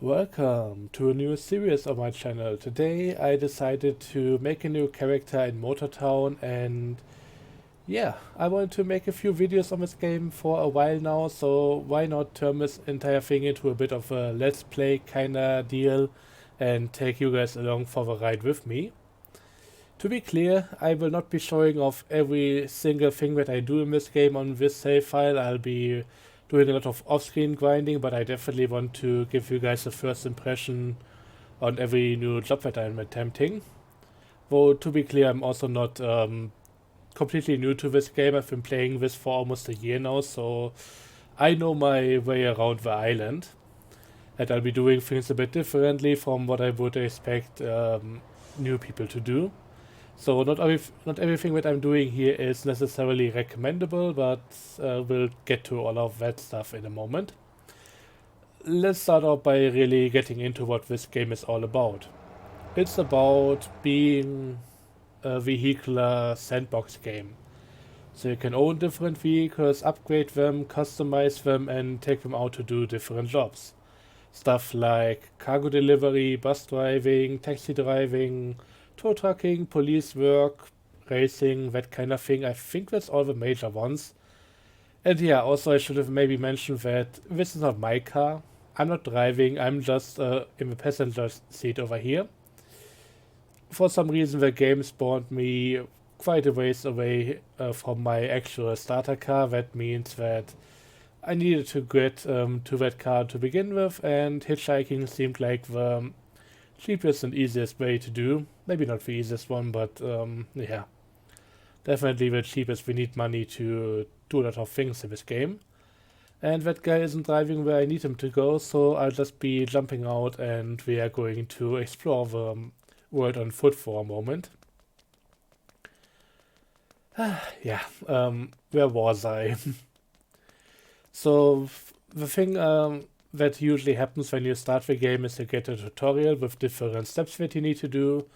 Welcome to a new series on my channel. Today I decided to make a new character in Motortown, and yeah, I wanted to make a few videos on this game for a while now, so why not turn this entire thing into a bit of a let's play kinda deal and take you guys along for the ride with me. To be clear, I will not be showing off every single thing that I do in this game on this save file. I'll be doing a lot of off-screen grinding, but I definitely want to give you guys a first impression on every new job that I'm attempting. Though, to be clear, I'm also not completely new to this game. I've been playing this for almost a year now, so I know my way around the island. And I'll be doing things a bit differently from what I would expect new people to do. So not everything that I'm doing here is necessarily recommendable, but we'll get to all of that stuff in a moment. Let's start off by really getting into what this game is all about. It's about being a vehicular sandbox game. So you can own different vehicles, upgrade them, customize them, and take them out to do different jobs. Stuff like cargo delivery, bus driving, taxi driving, tow trucking, police work, racing, that kind of thing. I think that's all the major ones. And yeah, also I should have maybe mentioned that this is not my car. I'm not driving, I'm just in the passenger seat over here. For some reason, the game spawned me quite a ways away from my actual starter car. That means that I needed to get to that car to begin with, and hitchhiking seemed like the cheapest and easiest way to do. Maybe not the easiest one, but yeah, definitely the cheapest. We need money to do a lot of things in this game. And that guy isn't driving where I need him to go, so I'll just be jumping out and we are going to explore the world on foot for a moment. Yeah, where was I? So, the thing that usually happens when you start the game is you get a tutorial with different steps that you need to do,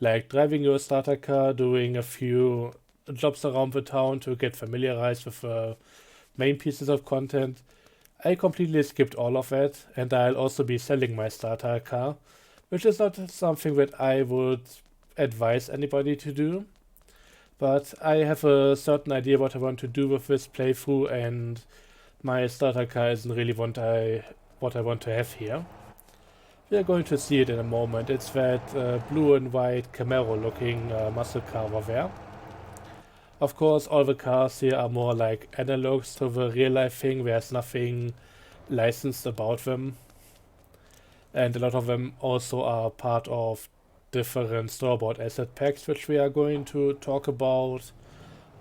like driving your starter car, doing a few jobs around the town to get familiarized with the main pieces of content. I completely skipped all of that, and I'll also be selling my starter car, which is not something that I would advise anybody to do. But I have a certain idea what I want to do with this playthrough, and my starter car isn't really what I want to have here. We are going to see it in a moment. It's that blue and white Camaro looking muscle car over there. Of course, all the cars here are more like analogs to the real life thing. There's nothing licensed about them. And a lot of them also are part of different store-bought asset packs, which we are going to talk about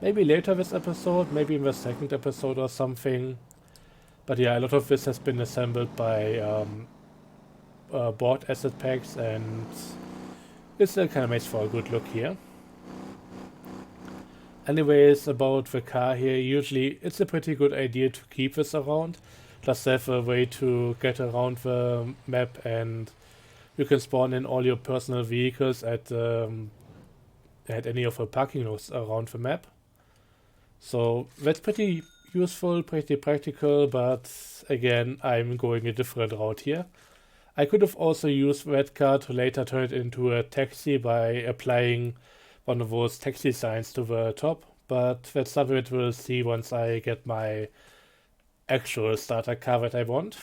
maybe later this episode, maybe in the second episode or something. But yeah, a lot of this has been assembled by bought asset packs, and it still kind of makes for a good look here. Anyways, about the car here, usually it's a pretty good idea to keep this around. Just have a way to get around the map, and you can spawn in all your personal vehicles at any of the parking lots around the map. So that's pretty useful, pretty practical, but again, I'm going a different route here. I could have also used that car to later turn it into a taxi by applying one of those taxi signs to the top, but that's something that we'll see once I get my actual starter car that I want.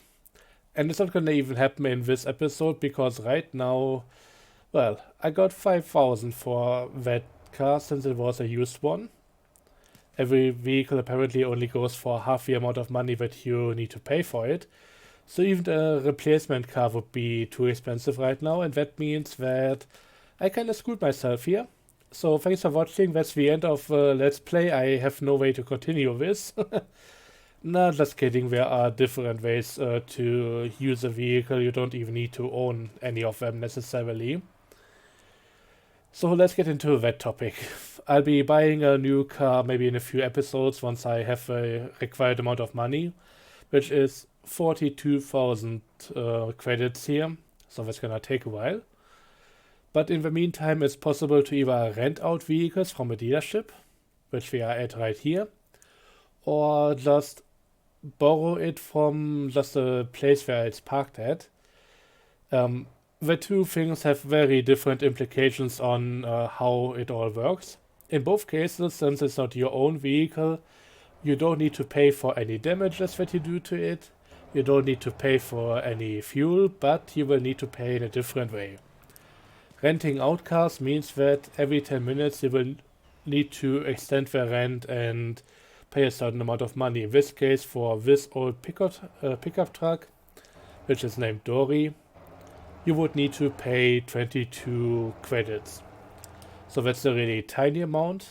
And it's not gonna even happen in this episode because right now, well, I got 5,000 for that car since it was a used one. Every vehicle apparently only goes for half the amount of money that you need to pay for it. So even a replacement car would be too expensive right now, and that means that I kinda screwed myself here. So thanks for watching. That's the end of Let's Play. I have no way to continue this. Nah, just kidding. There are different ways to use a vehicle. You don't even need to own any of them necessarily. So let's get into that topic. I'll be buying a new car maybe in a few episodes once I have a required amount of money, which is 42,000 credits here. So that's gonna take a while. But in the meantime, it's possible to either rent out vehicles from a dealership, which we are at right here, or just borrow it from just a place where it's parked at. Um, the two things have very different implications on how it all works. In both cases, since it's not your own vehicle, you don't need to pay for any damages that you do to it. You don't need to pay for any fuel, but you will need to pay in a different way. Renting out cars means that every 10 minutes you will need to extend the rent and pay a certain amount of money. In this case, for this old pickup truck, which is named Dory, you would need to pay 22 credits. So that's a really tiny amount.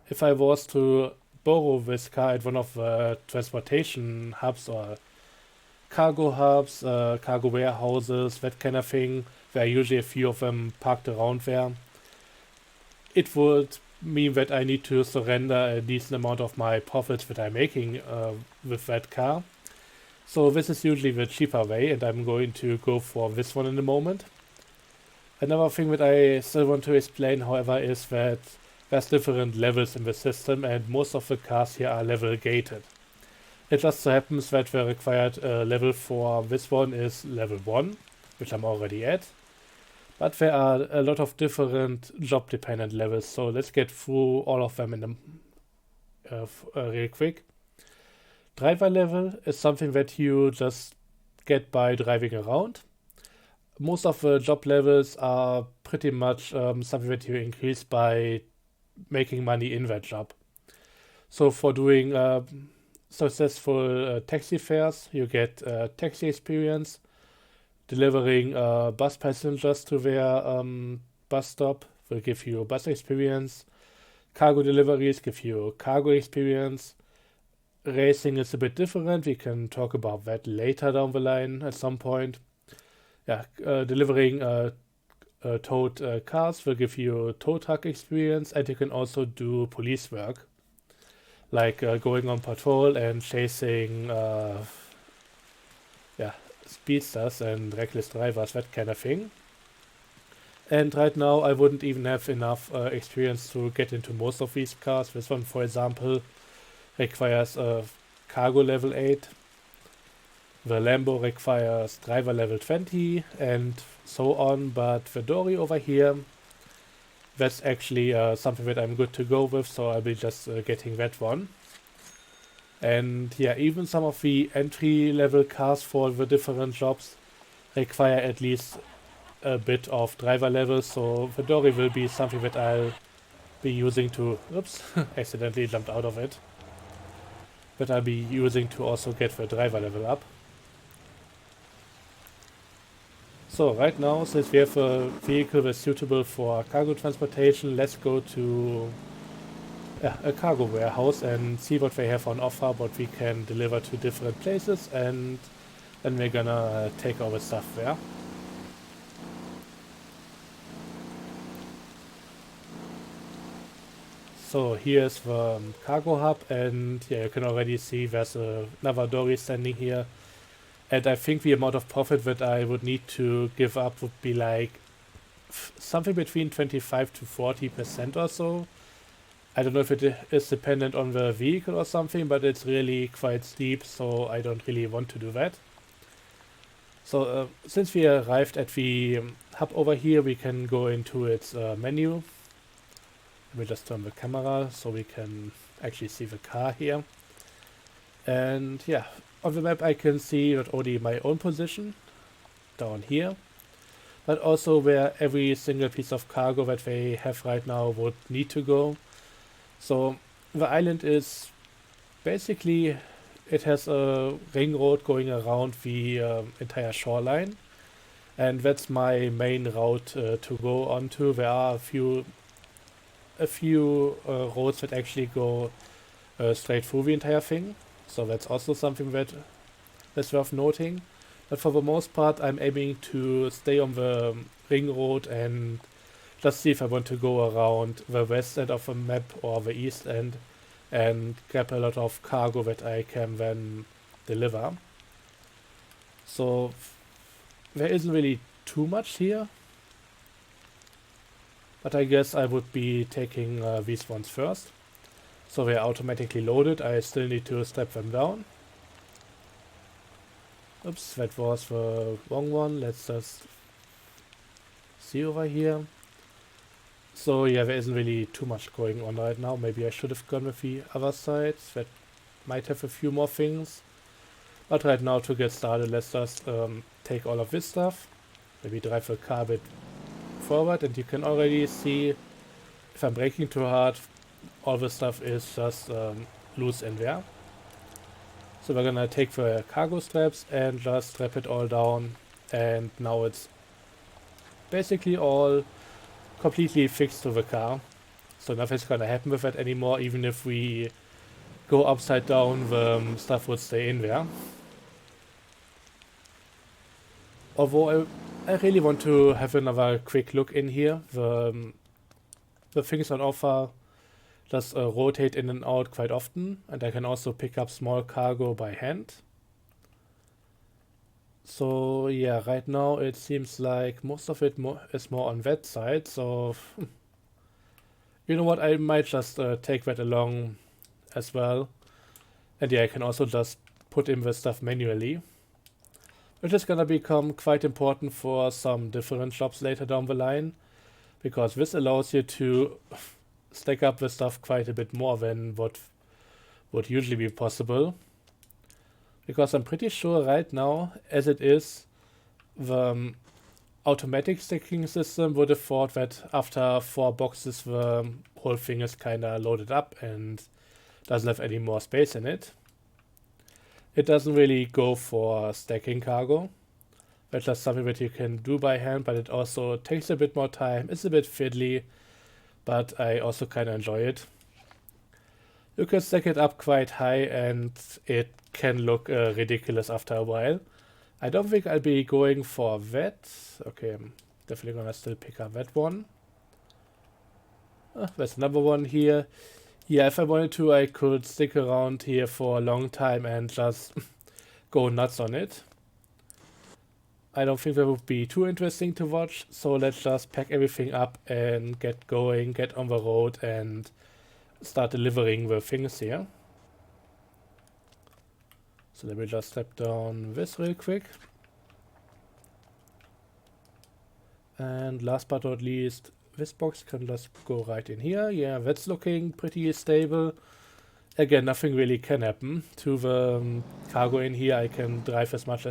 If I was to borrow this car at one of the transportation hubs or cargo hubs, cargo warehouses, that kind of thing, there are usually a few of them parked around there, it would mean that I need to surrender a decent amount of my profits that I'm making with that car. So this is usually the cheaper way, and I'm going to go for this one in a moment. Another thing that I still want to explain, however, is that there's different levels in the system, and most of the cars here are level gated. It just so happens that the required level for this one is level 1, which I'm already at. But there are a lot of different job dependent levels, so let's get through all of them in real quick. Driver level is something that you just get by driving around. Most of the job levels are pretty much something that you increase by making money in that job. So for doing successful taxi fares, you get taxi experience. Delivering bus passengers to their bus stop will give you bus experience. Cargo deliveries give you cargo experience. Racing is a bit different. We can talk about that later down the line at some point. Yeah, delivering towed cars will give you tow truck experience, and you can also do police work, like going on patrol and chasing speedsters and reckless drivers, that kind of thing. And right now I wouldn't even have enough experience to get into most of these cars. This one, for example, requires a cargo level 8. The Lambo requires driver level 20 and so on, but the Dory over here, that's actually something that I'm good to go with, so I'll be just getting that one. And yeah, even some of the entry level cars for the different jobs require at least a bit of driver level, so the Dory will be something that I'll be using to, oops, accidentally jumped out of it, that I'll be using to also get the driver level up. So right now, since we have a vehicle that's suitable for cargo transportation, let's go to a cargo warehouse and see what they have on offer, what we can deliver to different places, and then we're gonna take all the stuff there. So here's the cargo hub, and yeah, you can already see there's another Dory standing here. And I think the amount of profit that I would need to give up would be like something between 25 to 40% or so. I don't know if it is dependent on the vehicle or something, but it's really quite steep, so I don't really want to do that. So since we arrived at the hub over here, we can go into its menu. Let me just turn the camera so we can actually see the car here. And yeah, on the map I can see not only my own position down here, but also where every single piece of cargo that they have right now would need to go. So the island is basically, it has a ring road going around the entire shoreline, and that's my main route to go onto. There are a few roads that actually go straight through the entire thing, so that's also something that's worth noting. But for the most part, I'm aiming to stay on the ring road and just see if I want to go around the west end of the map or the east end and grab a lot of cargo that I can then deliver. So there isn't really too much here, but I guess I would be taking these ones first. So they're automatically loaded. I still need to strap them down. Oops, that was the wrong one. Let's just see over here. So yeah, there isn't really too much going on right now. Maybe I should have gone with the other side. That might have a few more things. But right now, to get started, let's just take all of this stuff. Maybe drive the car a bit forward, and you can already see if I'm braking too hard, all the stuff is just loose in there. So we're gonna take the cargo straps and just strap it all down, and now it's basically all completely fixed to the car. So nothing's gonna happen with it anymore. Even if we go upside down, the stuff would stay in there. Although I really want to have another quick look in here. The things on offer just rotate in and out quite often, and I can also pick up small cargo by hand. So yeah, right now it seems like most of it is more on that side, so you know what, I might just take that along as well. And yeah, I can also just put in the stuff manually, which is gonna become quite important for some different shops later down the line, because this allows you to stack up the stuff quite a bit more than what would usually be possible. Because I'm pretty sure right now, as it is, the automatic stacking system would have thought that after 4 boxes the whole thing is kinda loaded up and doesn't have any more space in it. It doesn't really go for stacking cargo. That's just something that you can do by hand, but it also takes a bit more time. It's a bit fiddly, but I also kinda enjoy it. You can stack it up quite high and it can look ridiculous after a while. I don't think I'll be going for that. Okay, I'm definitely gonna still pick up that one. There's another one here. Yeah, if I wanted to, I could stick around here for a long time and just go nuts on it. I don't think that would be too interesting to watch, so let's just pack everything up and get going, get on the road, and start delivering the things here. So let me just strap down this real quick. And last but not least, this box can just go right in here. Yeah, that's looking pretty stable. Again, nothing really can happen to the cargo in here. I can drive as much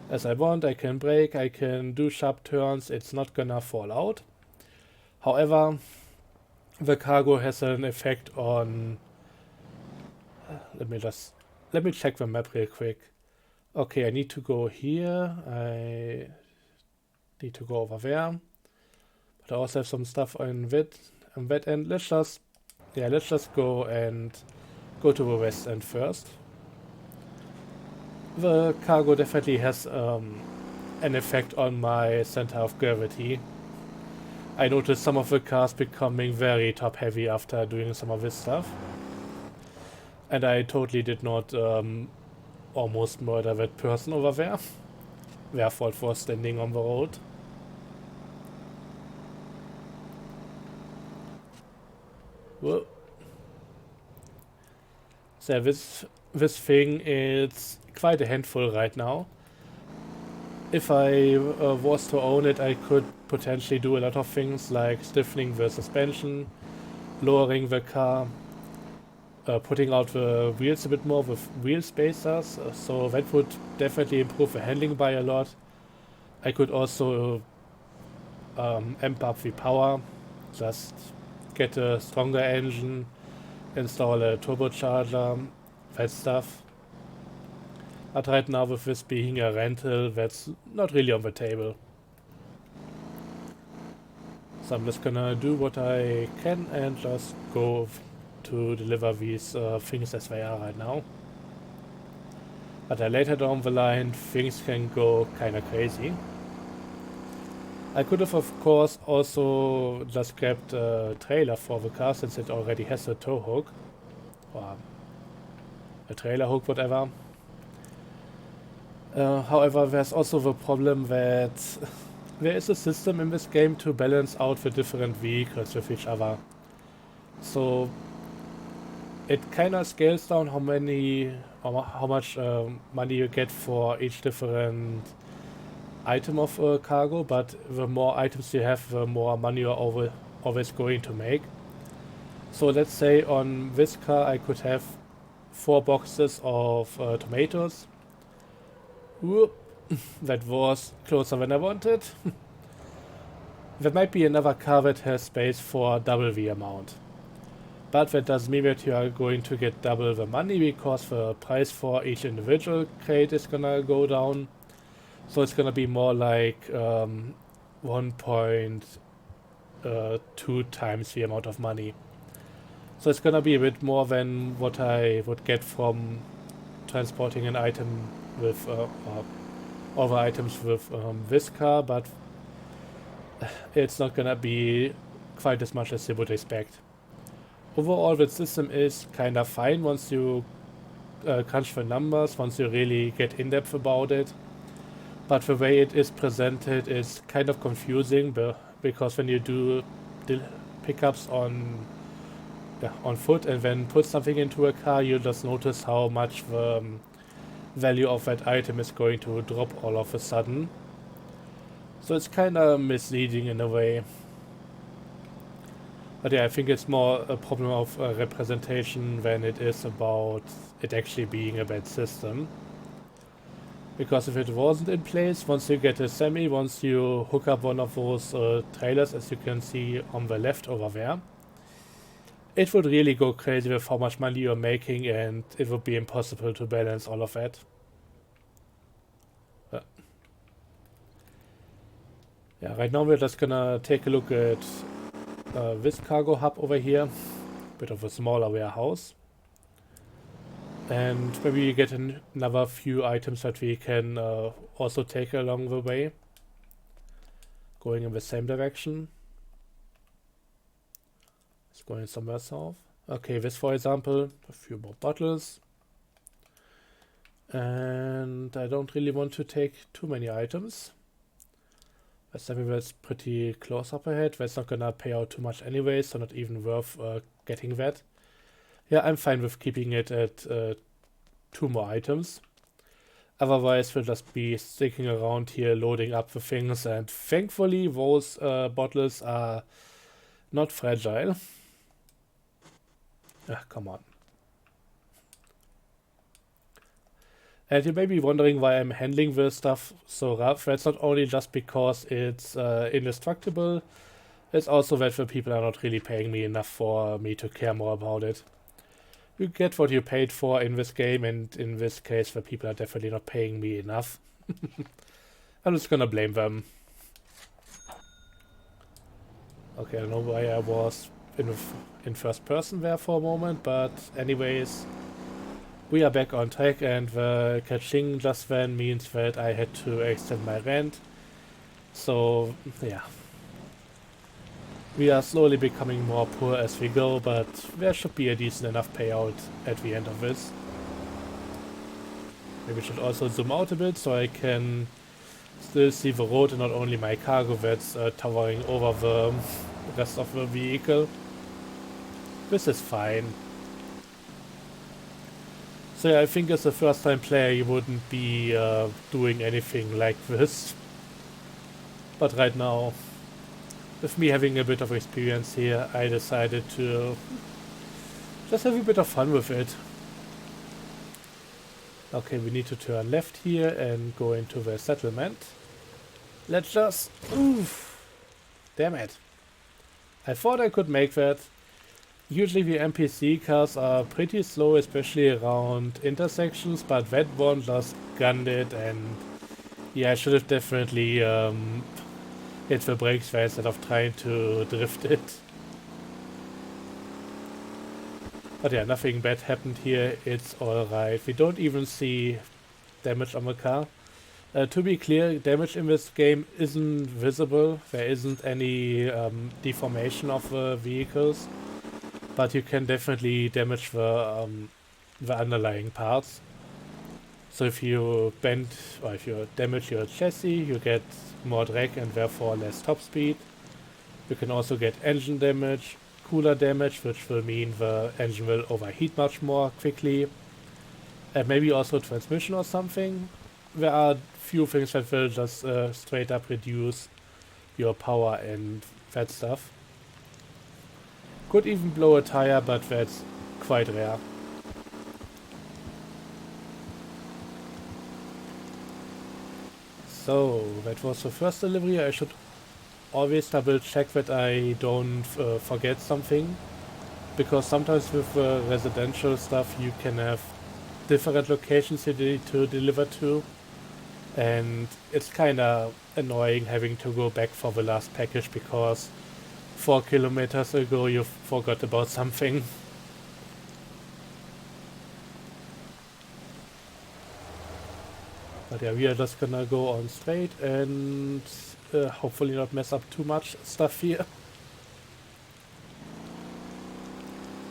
as I want. I can brake, I can do sharp turns. It's not gonna fall out. However, the cargo has an effect on... Let me check the map real quick. Okay, I need to go here. I need to go over there. But I also have some stuff on that end. Let's just go and go to the west end first. The cargo definitely has an effect on my center of gravity. I noticed some of the cars becoming very top heavy after doing some of this stuff. And I totally did not almost murder that person over there. Their fault for standing on the road. Whoa. So this thing is quite a handful right now. If I was to own it, I could potentially do a lot of things like stiffening the suspension, lowering the car, putting out the wheels a bit more with wheel spacers, so that would definitely improve the handling by a lot. I could also amp up the power, just get a stronger engine, install a turbocharger, that stuff. But right now, with this being a rental, that's not really on the table. So I'm just gonna do what I can and just go to deliver these things as they are right now. But later down the line, things can go kinda crazy. I could have, of course, also just grabbed a trailer for the car since it already has a tow hook. Or a trailer hook, whatever. However, there's also the problem that there is a system in this game to balance out the different vehicles with each other. So it kinda scales down how many how much money you get for each different item of cargo, but the more items you have, the more money you're always going to make. So let's say on this car I could have 4 boxes of tomatoes. Whoop, that was closer than I wanted. There might be another car that has space for double the amount. But that doesn't mean that you are going to get double the money, because the price for each individual crate is gonna go down. So it's gonna be more like 1.2 times the amount of money. So it's gonna be a bit more than what I would get from transporting an item with all the items with this car, but it's not gonna be quite as much as you would expect. Overall, the system is kind of fine once you crunch the numbers, once you really get in depth about it. But the way it is presented is kind of confusing, because when you do pickups on foot and then put something into a car, you just notice how much the value of that item is going to drop all of a sudden. So it's kind of misleading in a way. But yeah, I think it's more a problem of representation than it is about it actually being a bad system. Because if it wasn't in place, once you get a semi, once you hook up one of those trailers, as you can see on the left over there, it would really go crazy with how much money you're making, and it would be impossible to balance all of that. Yeah, right now we're just gonna take a look at this cargo hub over here, bit of a smaller warehouse, and maybe get another few items that we can also take along the way, going in the same direction. It's going somewhere south. Okay, this for example, a few more bottles, and I don't really want to take too many items. That's something that's pretty close up ahead. That's not gonna pay out too much anyway, so not even worth getting that. Yeah, I'm fine with keeping it at 2 more items. Otherwise, we'll just be sticking around here loading up the things, and thankfully those bottles are not fragile. Ah, come on. And you may be wondering why I'm handling this stuff so rough. That's not only just because it's indestructible, it's also that the people are not really paying me enough for me to care more about it. You get what you paid for in this game, and in this case the people are definitely not paying me enough. I'm just gonna blame them. Okay, I don't know why I was in first person there for a moment, but anyways, we are back on track, and the catching just then means that I had to extend my rent. So yeah, we are slowly becoming more poor as we go, but there should be a decent enough payout at the end of this. Maybe I should also zoom out a bit so I can still see the road and not only my cargo that's towering over the rest of the vehicle. This is fine. So yeah, I think as a first time player you wouldn't be doing anything like this. But right now, with me having a bit of experience here, I decided to just have a bit of fun with it. Okay, we need to turn left here and go into the settlement. Let's just... Oof! Damn it. I thought I could make that. Usually the NPC cars are pretty slow, especially around intersections, but that one just gunned it, and yeah, I should have definitely hit the brakes there instead of trying to drift it. But yeah, nothing bad happened here, it's alright. We don't even see damage on the car. To be clear, damage in this game isn't visible, there isn't any deformation of the vehicles. But you can definitely damage the underlying parts. So if you bend or if you damage your chassis, you get more drag and therefore less top speed. You can also get engine damage, cooler damage, which will mean the engine will overheat much more quickly. and maybe also transmission or something. There are few things that will just straight up reduce your power and that stuff. Could even blow a tire, but that's quite rare. So, that was the first delivery. I should always double check that I don't forget something. Because sometimes with residential stuff you can have different locations you need to deliver to. And it's kinda annoying having to go back for the last package because 4 kilometers ago you forgot about something. But yeah, we are just gonna go on straight and hopefully not mess up too much stuff here.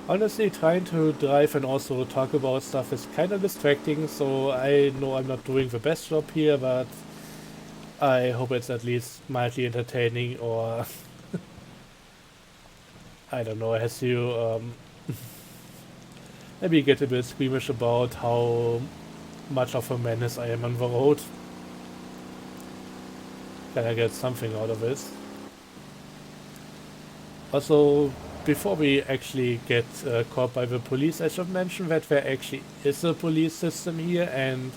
Honestly, trying to drive and also talk about stuff is kind of distracting, so I know I'm not doing the best job here, but I hope it's at least mildly entertaining, or I don't know, has you maybe get a bit squeamish about how much of a menace I am on the road. Can I get something out of it? Also, before we actually get caught by the police, I should mention that there actually is a police system here, and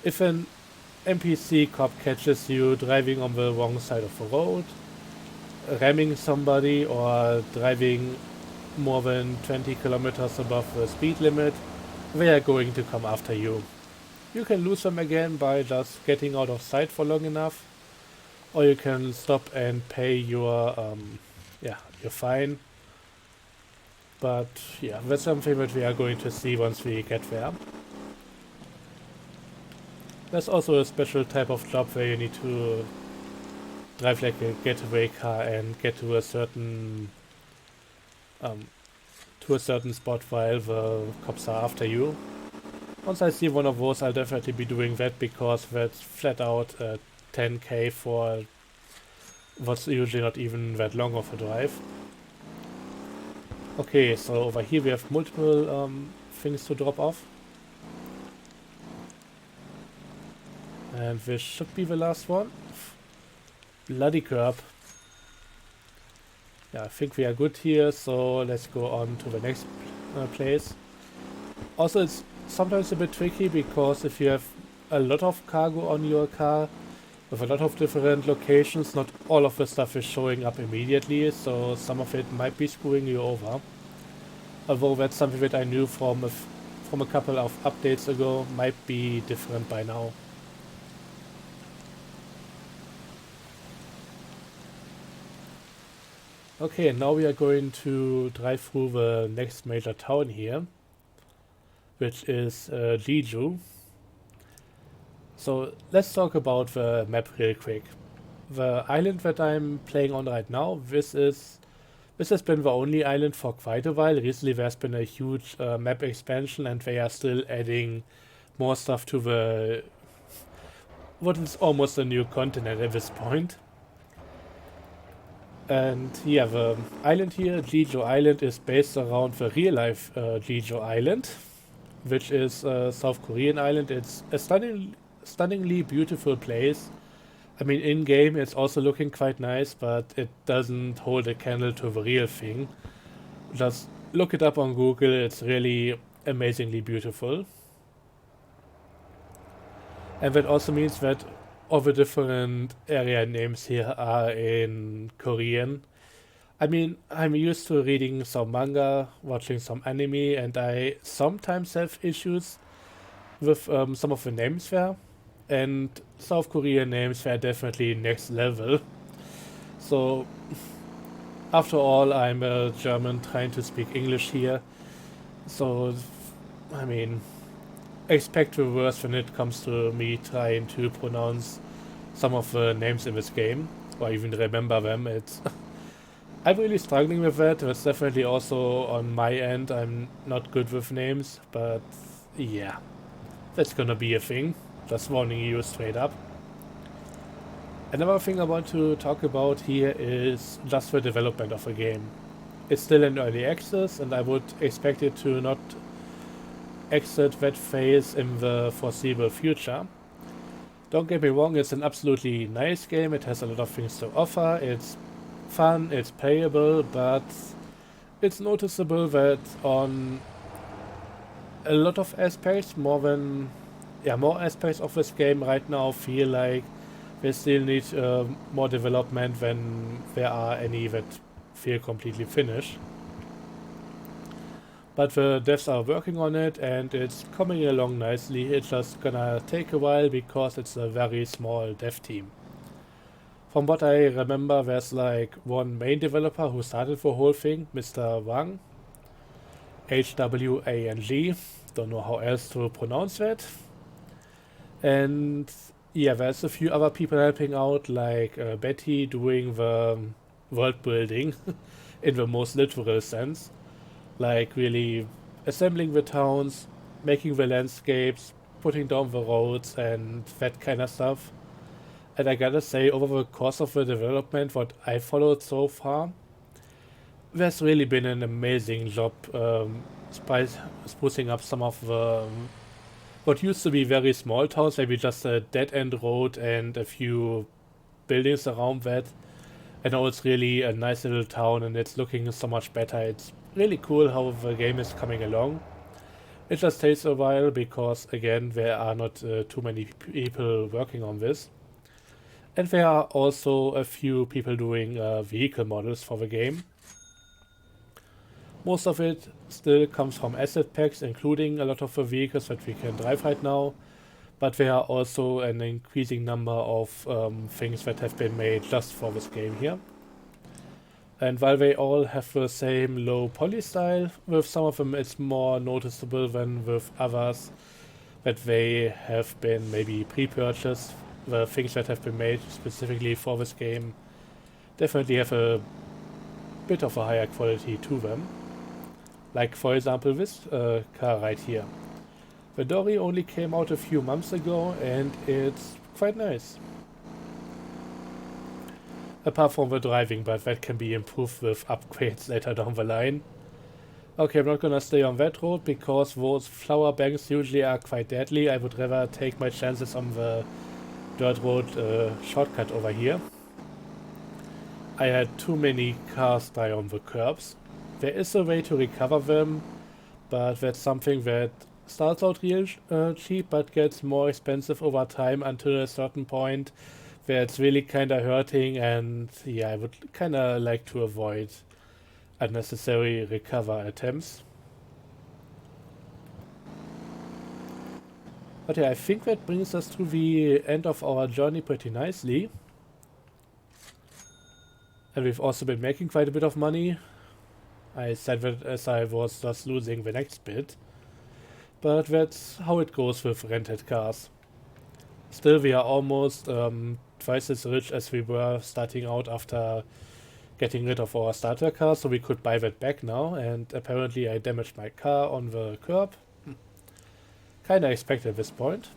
if an NPC cop catches you driving on the wrong side of the road, ramming somebody, or driving more than 20 kilometers above the speed limit, they are going to come after you. You can lose them again by just getting out of sight for long enough, or you can stop and pay your fine. But yeah, that's something that we are going to see once we get there. There's also a special type of job where you need to drive like a getaway car and get to a certain spot while the cops are after you. Once I see one of those, I'll definitely be doing that, because that's flat out 10k for what's usually not even that long of a drive. Okay, so over here we have multiple things to drop off. And this should be the last one. Bloody curb. Yeah, I think we are good here, so let's go on to the next place. Also, it's sometimes a bit tricky, because if you have a lot of cargo on your car with a lot of different locations, not all of the stuff is showing up immediately, so some of it might be screwing you over. Although that's something that I knew from a couple of updates ago, might be different by now. Okay, and now we are going to drive through the next major town here, which is Jeju. So let's talk about the map real quick. The island that I'm playing on right now, this has been the only island for quite a while. Recently there's been a huge map expansion, and they are still adding more stuff to what is almost a new continent at this point. And yeah, the island here, Jeju Island, is based around the real life Jeju Island, which is a South Korean island. It's a stunningly beautiful place. I mean, in game it's also looking quite nice, but it doesn't hold a candle to the real thing. Just look it up on Google, it's really amazingly beautiful. And that also means that all the different area names here are in Korean. I mean, I'm used to reading some manga, watching some anime, and I sometimes have issues with some of the names there. And South Korean names were definitely next level. So, after all, I'm a German trying to speak English here. So, I mean, expect the worst when it comes to me trying to pronounce some of the names in this game, or even remember them. I'm really struggling with that. That's definitely also on my end. I'm not good with names, but yeah, that's gonna be a thing. Just warning you straight up. Another thing I want to talk about here is just the development of the game. It's still in early access, and I would expect it to not exit that phase in the foreseeable future. Don't get me wrong, it's an absolutely nice game, it has a lot of things to offer, it's fun, it's playable, but it's noticeable that on a lot of aspects, more aspects of this game right now feel like they still need more development than there are any that feel completely finished. But the devs are working on it and it's coming along nicely. It's just gonna take a while because it's a very small dev team. From what I remember, there's like one main developer who started the whole thing, Mr. Wang. Hwang. Don't know how else to pronounce that. And yeah, there's a few other people helping out, like Betty doing the world building in the most literal sense. Like really assembling the towns, making the landscapes, putting down the roads and that kind of stuff. And I gotta say, over the course of the development, what I followed so far, there's really been an amazing job sprucing up some of the what used to be very small towns, maybe just a dead-end road and a few buildings around that. And now it's really a nice little town and it's looking so much better. It's really cool how the game is coming along. It just takes a while because, again, there are not too many people working on this. And there are also a few people doing vehicle models for the game. Most of it still comes from asset packs, including a lot of the vehicles that we can drive right now. But there are also an increasing number of things that have been made just for this game here. And while they all have the same low poly style, with some of them it's more noticeable than with others that they have been maybe pre-purchased. The things that have been made specifically for this game definitely have a bit of a higher quality to them. Like for example this car right here. The Dory only came out a few months ago and it's quite nice. Apart from the driving, but that can be improved with upgrades later down the line. Okay, I'm not gonna stay on that road because those flower banks usually are quite deadly. I would rather take my chances on the dirt road shortcut over here. I had too many cars die on the curbs. There is a way to recover them, but that's something that starts out real cheap but gets more expensive over time until a certain point where it's really kinda hurting, and yeah, I would kinda like to avoid unnecessary recover attempts. But yeah, I think that brings us to the end of our journey pretty nicely. And we've also been making quite a bit of money. I said that as I was just losing the next bit. But that's how it goes with rented cars. Still, we are almost twice as rich as we were starting out after getting rid of our starter car, so we could buy that back now. And apparently I damaged my car on the curb. Kinda expected at this point.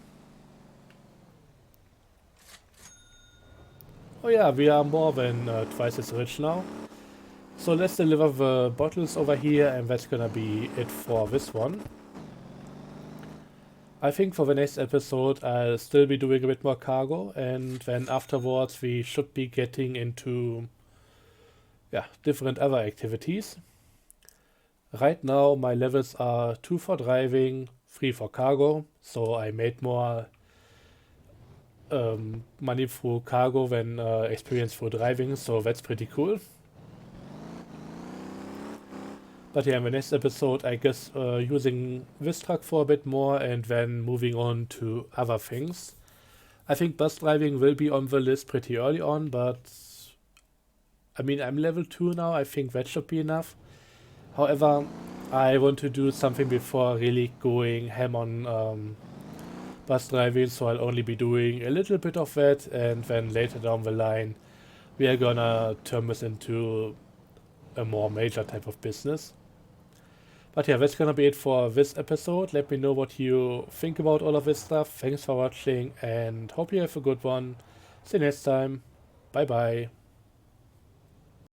Oh yeah, we are more than twice as rich now. So let's deliver the bottles over here, and that's gonna be it for this one. I think for the next episode I'll still be doing a bit more cargo, and then afterwards we should be getting into different other activities. Right now my levels are 2 for driving, 3 for cargo, so I made more money through cargo than experience through driving, so that's pretty cool. But yeah, in the next episode, I guess using this truck for a bit more and then moving on to other things. I think bus driving will be on the list pretty early on, but I mean, I'm level 2 now, I think that should be enough. However, I want to do something before really going ham on bus driving, so I'll only be doing a little bit of that, and then later down the line, we are gonna turn this into a more major type of business. But yeah, that's gonna be it for this episode. Let me know what you think about all of this stuff. Thanks for watching and hope you have a good one. See you next time. Bye bye.